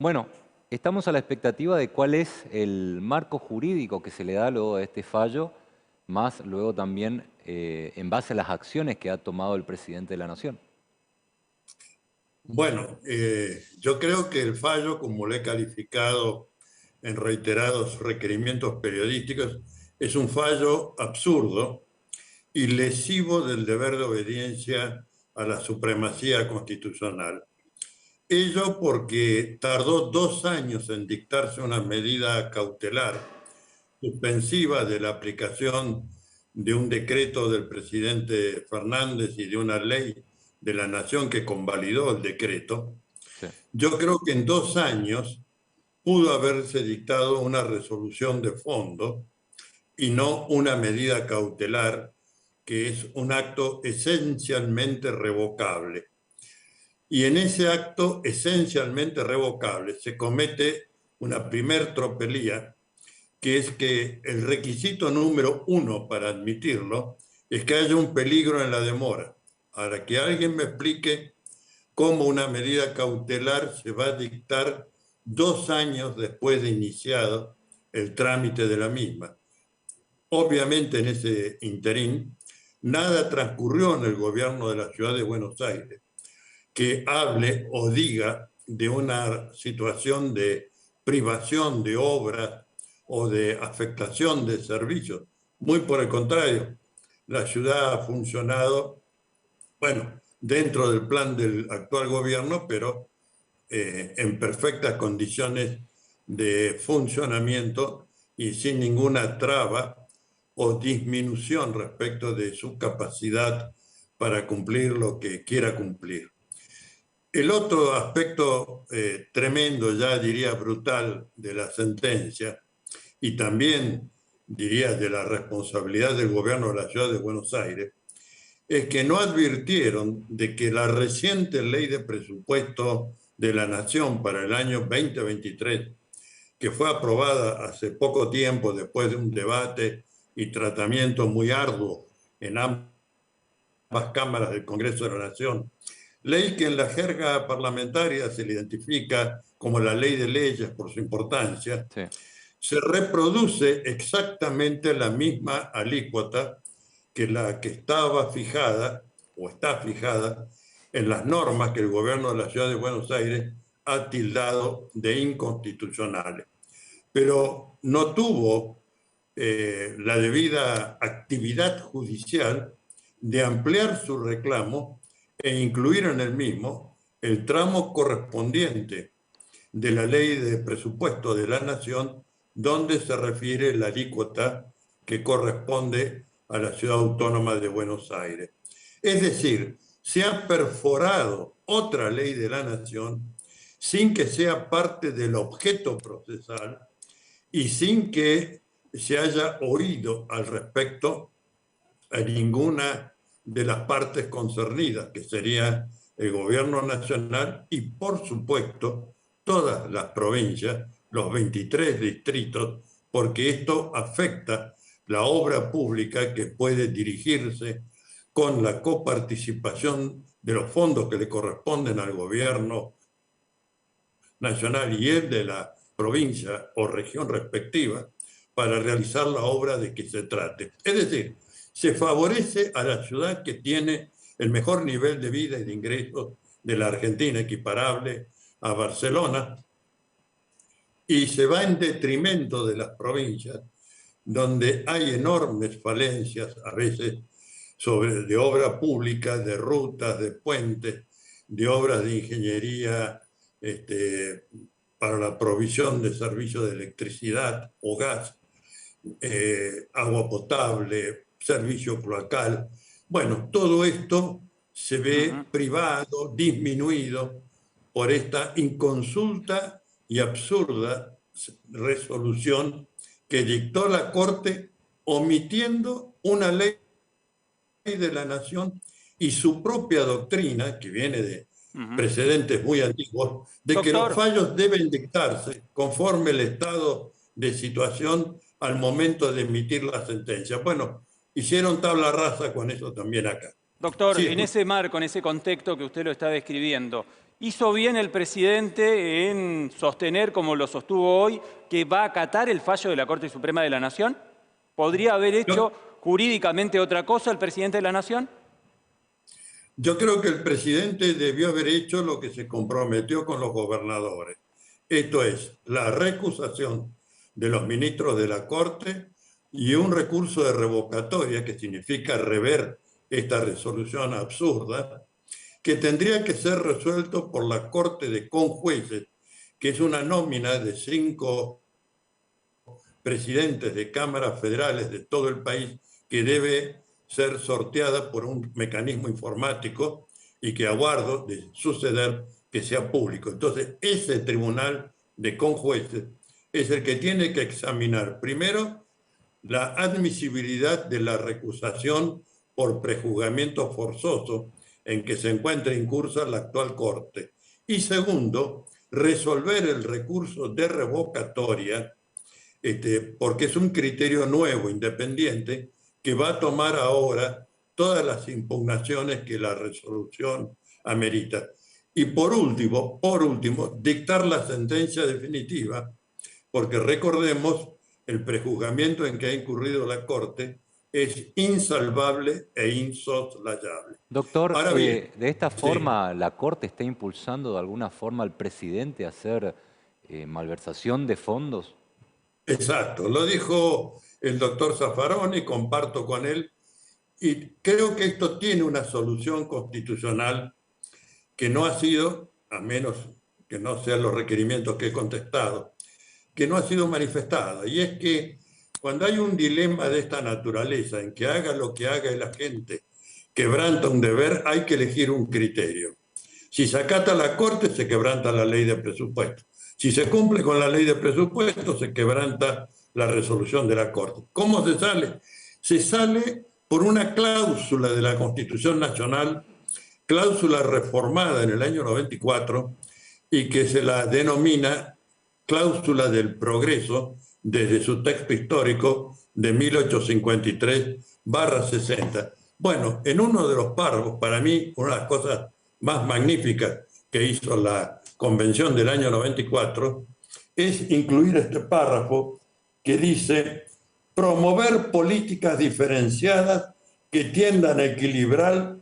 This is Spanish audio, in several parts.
Bueno, estamos a la expectativa de cuál es el marco jurídico que se le da luego de este fallo, más luego también en base a las acciones que ha tomado el presidente de la Nación. Bueno, yo creo que el fallo, como lo he calificado en reiterados requerimientos periodísticos, es un fallo absurdo y lesivo del deber de obediencia a la supremacía constitucional. Ello porque tardó 2 años en dictarse una medida cautelar suspensiva de la aplicación de un decreto del presidente Fernández y de una ley de la Nación que convalidó el decreto. Sí. Yo creo que en 2 años pudo haberse dictado una resolución de fondo y no una medida cautelar que es un acto esencialmente revocable. Y en ese acto esencialmente revocable se comete una primer tropelía, que es que el requisito número 1 para admitirlo es que haya un peligro en la demora. Ahora, que alguien me explique cómo una medida cautelar se va a dictar 2 años después de iniciado el trámite de la misma. Obviamente en ese interín nada transcurrió en el gobierno de la ciudad de Buenos Aires que hable o diga de una situación de privación de obras o de afectación de servicios. Muy por el contrario, la ciudad ha funcionado, bueno, dentro del plan del actual gobierno, pero en perfectas condiciones de funcionamiento y sin ninguna traba o disminución respecto de su capacidad para cumplir lo que quiera cumplir. El otro aspecto tremendo, ya diría brutal, de la sentencia, y también diría de la responsabilidad del gobierno de la ciudad de Buenos Aires, es que no advirtieron de que la reciente ley de presupuesto de la Nación para el año 2023, que fue aprobada hace poco tiempo después de un debate y tratamiento muy arduo en ambas cámaras del Congreso de la Nación, ley que en la jerga parlamentaria se le identifica como la ley de leyes por su importancia, Sí. se reproduce exactamente la misma alícuota que la que estaba fijada o está fijada en las normas que el gobierno de la ciudad de Buenos Aires ha tildado de inconstitucionales. Pero no tuvo la debida actividad judicial de ampliar su reclamo e incluir en el mismo el tramo correspondiente de la ley de presupuesto de la Nación, donde se refiere la alícuota que corresponde a la Ciudad Autónoma de Buenos Aires. Es decir, se ha perforado otra ley de la Nación sin que sea parte del objeto procesal y sin que se haya oído al respecto a ninguna de las partes concernidas, que sería el gobierno nacional y, por supuesto, todas las provincias, los 23 distritos, porque esto afecta la obra pública que puede dirigirse con la coparticipación de los fondos que le corresponden al gobierno nacional y el de la provincia o región respectiva para realizar la obra de que se trate. Es decir, se favorece a la ciudad que tiene el mejor nivel de vida y de ingresos de la Argentina, equiparable a Barcelona, y se va en detrimento de las provincias, donde hay enormes falencias, a veces de obra pública, de rutas, de puentes, de obras de ingeniería para la provisión de servicios de electricidad o gas, agua potable, servicio cloacal. Bueno, todo esto se ve privado, disminuido por esta inconsulta y absurda resolución que dictó la Corte omitiendo una ley de la Nación y su propia doctrina, que viene de precedentes muy antiguos, de que los fallos deben dictarse conforme el estado de situación al momento de emitir la sentencia. Bueno, hicieron tabla rasa con eso también acá. Doctor, Sí, en ese marco, en ese contexto que usted lo está describiendo, ¿Hizo bien el presidente en sostener, como lo sostuvo hoy, que va a acatar el fallo de la Corte Suprema de la Nación? ¿Podría haber hecho jurídicamente otra cosa el presidente de la Nación? Yo creo que el presidente debió haber hecho lo que se comprometió con los gobernadores. Esto es, la recusación de los ministros de la Corte y un recurso de revocatoria, que significa rever esta resolución absurda, que tendría que ser resuelto por la Corte de Conjueces, que es una nómina de 5 presidentes de cámaras federales de todo el país, que debe ser sorteada por un mecanismo informático y que aguardo de suceder que sea público. Entonces, ese tribunal de conjueces es el que tiene que examinar primero la admisibilidad de la recusación por prejuzgamiento forzoso en que se encuentra incursa la actual Corte. Y segundo, resolver el recurso de revocatoria, porque es un criterio nuevo, independiente, que va a tomar ahora todas las impugnaciones que la resolución amerita. Y por último, dictar la sentencia definitiva, porque recordemos, el prejuzgamiento en que ha incurrido la Corte es insalvable e insoslayable. Doctor, Ahora bien, de esta sí, forma, ¿la Corte está impulsando de alguna forma al presidente a hacer malversación de fondos? exacto, lo dijo el doctor Zaffaroni, comparto con él, y creo que esto tiene una solución constitucional que no ha sido, a menos que no sean los requerimientos que he contestado, que no ha sido manifestada. Y es que cuando hay un dilema de esta naturaleza, en que haga lo que haga la gente, quebranta un deber, hay que elegir un criterio. Si se acata la Corte, se quebranta la ley de presupuesto. Si se cumple con la ley de presupuesto, se quebranta la resolución de la Corte. ¿Cómo se sale? Se sale por una cláusula de la Constitución Nacional, cláusula reformada en el año 94 y que se la denomina cláusula del progreso desde su texto histórico de 1853/60. Bueno, en uno de los párrafos, para mí, una de las cosas más magníficas que hizo la Convención del año 94 es incluir este párrafo que dice: promover políticas diferenciadas que tiendan a equilibrar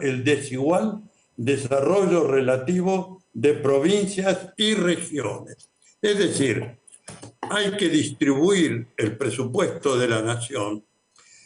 el desigual desarrollo relativo de provincias y regiones. Es decir, hay que distribuir el presupuesto de la nación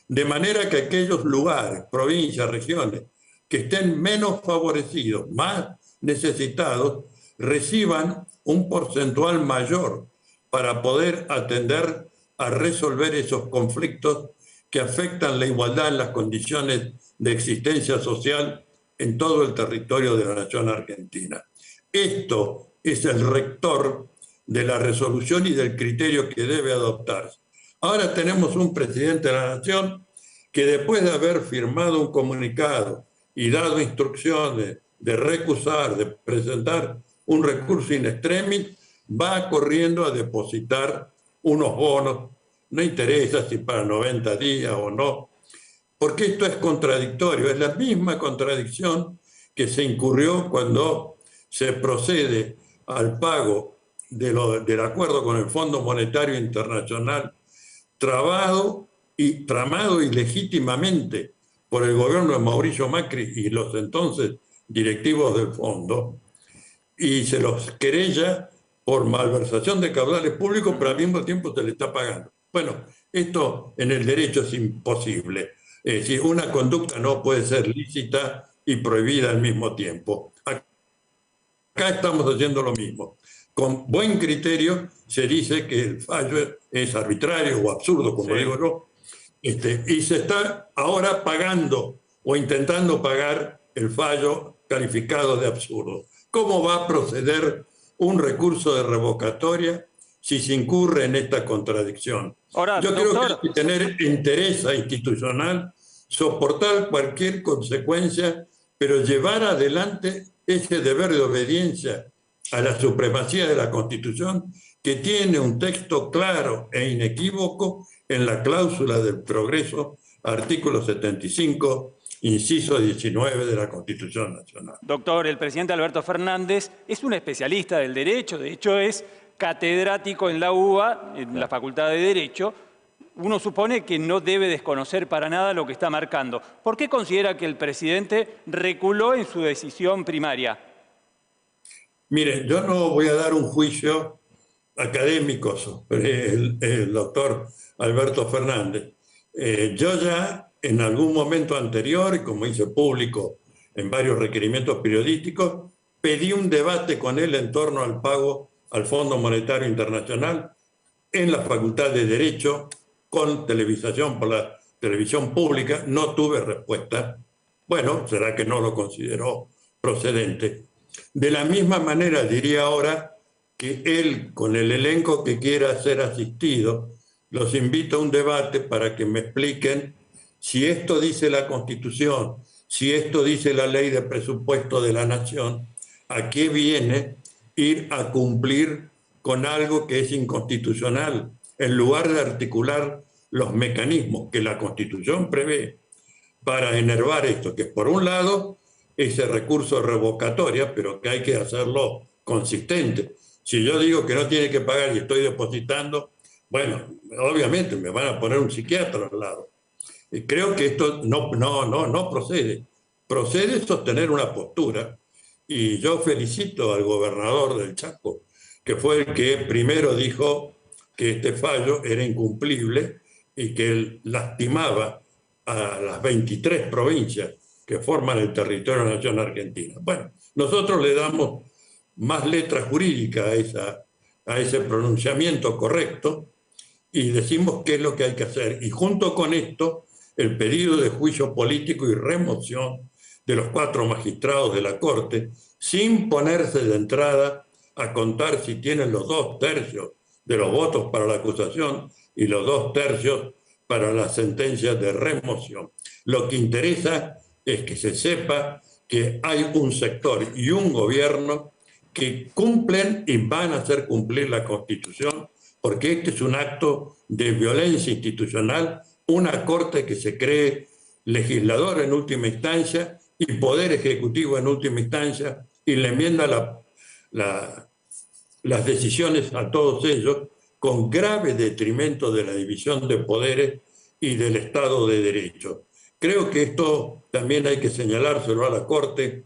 de manera que aquellos lugares, provincias, regiones que estén menos favorecidos, más necesitados, reciban un porcentual mayor para poder atender a resolver esos conflictos que afectan la igualdad en las condiciones de existencia social en todo el territorio de la nación argentina. Esto es el rector de la resolución y del criterio que debe adoptarse. Ahora tenemos un presidente de la nación que, después de haber firmado un comunicado y dado instrucciones de recusar, de presentar un recurso in extremis, va corriendo a depositar unos bonos, no interesa si para 90 días o no, porque esto es contradictorio, es la misma contradicción que se incurrió cuando se procede al pago del acuerdo con el Fondo Monetario Internacional, tramado ilegítimamente por el gobierno de Mauricio Macri y los entonces directivos del fondo, y se los querella por malversación de caudales públicos, pero al mismo tiempo se le está pagando. Bueno, esto en el derecho es imposible. Es decir, una conducta no puede ser lícita y prohibida al mismo tiempo. Acá estamos haciendo lo mismo. Con buen criterio se dice que el fallo es arbitrario o absurdo, como digo yo, y se está ahora pagando o intentando pagar el fallo calificado de absurdo. ¿Cómo va a proceder un recurso de revocatoria si se incurre en esta contradicción? Ahora, Yo creo que doctor, hay que tener interés institucional, soportar cualquier consecuencia, pero llevar adelante ese deber de obediencia a la supremacía de la Constitución, que tiene un texto claro e inequívoco en la cláusula del progreso, artículo 75, inciso 19 de la Constitución Nacional. Doctor, el presidente Alberto Fernández es un especialista del derecho, de hecho es catedrático en la UBA, en la Facultad de Derecho. Uno supone que no debe desconocer para nada lo que está marcando. ¿Por qué considera que el presidente reculó en su decisión primaria? Mire, yo no voy a dar un juicio académico sobre el doctor Alberto Fernández. Yo ya en algún momento anterior, y como hice público en varios requerimientos periodísticos, pedí un debate con él en torno al pago al Fondo Monetario Internacional en la Facultad de Derecho con televisación por la televisión pública. No tuve respuesta. Bueno, será que no lo consideró procedente. De la misma manera diría ahora que él, con el elenco que quiera ser asistido, los invito a un debate para que me expliquen si esto dice la Constitución, si esto dice la Ley de Presupuesto de la Nación, ¿a qué viene ir a cumplir con algo que es inconstitucional, en lugar de articular los mecanismos que la Constitución prevé para enervar esto, que por un lado ese recurso revocatoria, pero que hay que hacerlo consistente? Si yo digo que no tiene que pagar y estoy depositando, bueno, obviamente me van a poner un psiquiatra al lado. Y creo que esto no procede. Procede sostener una postura, y yo felicito al gobernador del Chaco, que fue el que primero dijo que este fallo era incumplible y que él lastimaba a las 23 provincias que forman el territorio de la nación argentina. Bueno, nosotros le damos más letra jurídica a ese pronunciamiento correcto y decimos qué es lo que hay que hacer. Y junto con esto, el pedido de juicio político y remoción de los 4 magistrados de la Corte, sin ponerse de entrada a contar si tienen los 2/3 de los votos para la acusación y los 2/3 para la sentencia de remoción. Lo que interesa es que se sepa que hay un sector y un gobierno que cumplen y van a hacer cumplir la Constitución, porque este es un acto de violencia institucional, una Corte que se cree legislador en última instancia y poder ejecutivo en última instancia, y le enmienda las decisiones a todos ellos con grave detrimento de la división de poderes y del Estado de Derecho. Creo que esto también hay que señalárselo a la Corte.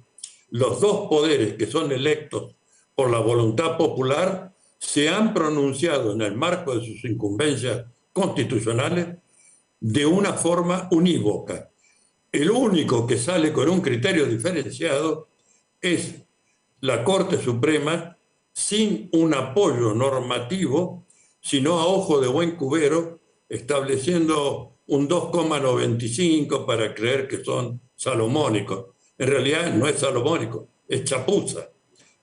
Los 2 poderes que son electos por la voluntad popular se han pronunciado en el marco de sus incumbencias constitucionales de una forma unívoca. El único que sale con un criterio diferenciado es la Corte Suprema, sin un apoyo normativo, sino a ojo de buen cubero, estableciendo un 2,95 para creer que son salomónicos. En realidad no es salomónico, es chapuza.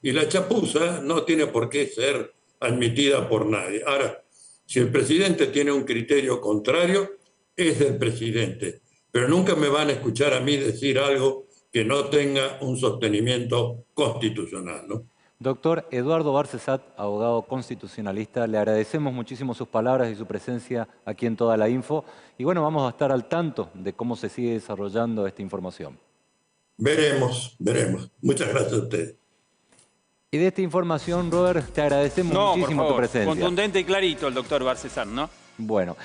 Y la chapuza no tiene por qué ser admitida por nadie. Ahora, si el presidente tiene un criterio contrario, es del presidente. Pero nunca me van a escuchar a mí decir algo que no tenga un sostenimiento constitucional, ¿no? Doctor Eduardo Barcesat, abogado constitucionalista, le agradecemos muchísimo sus palabras y su presencia aquí en Toda la Info. Y bueno, vamos a estar al tanto de cómo se sigue desarrollando esta información. Veremos. Muchas gracias a ustedes. Y de esta información, Robert, te agradecemos muchísimo tu presencia. Contundente y clarito el doctor Barcesat, ¿no? Bueno.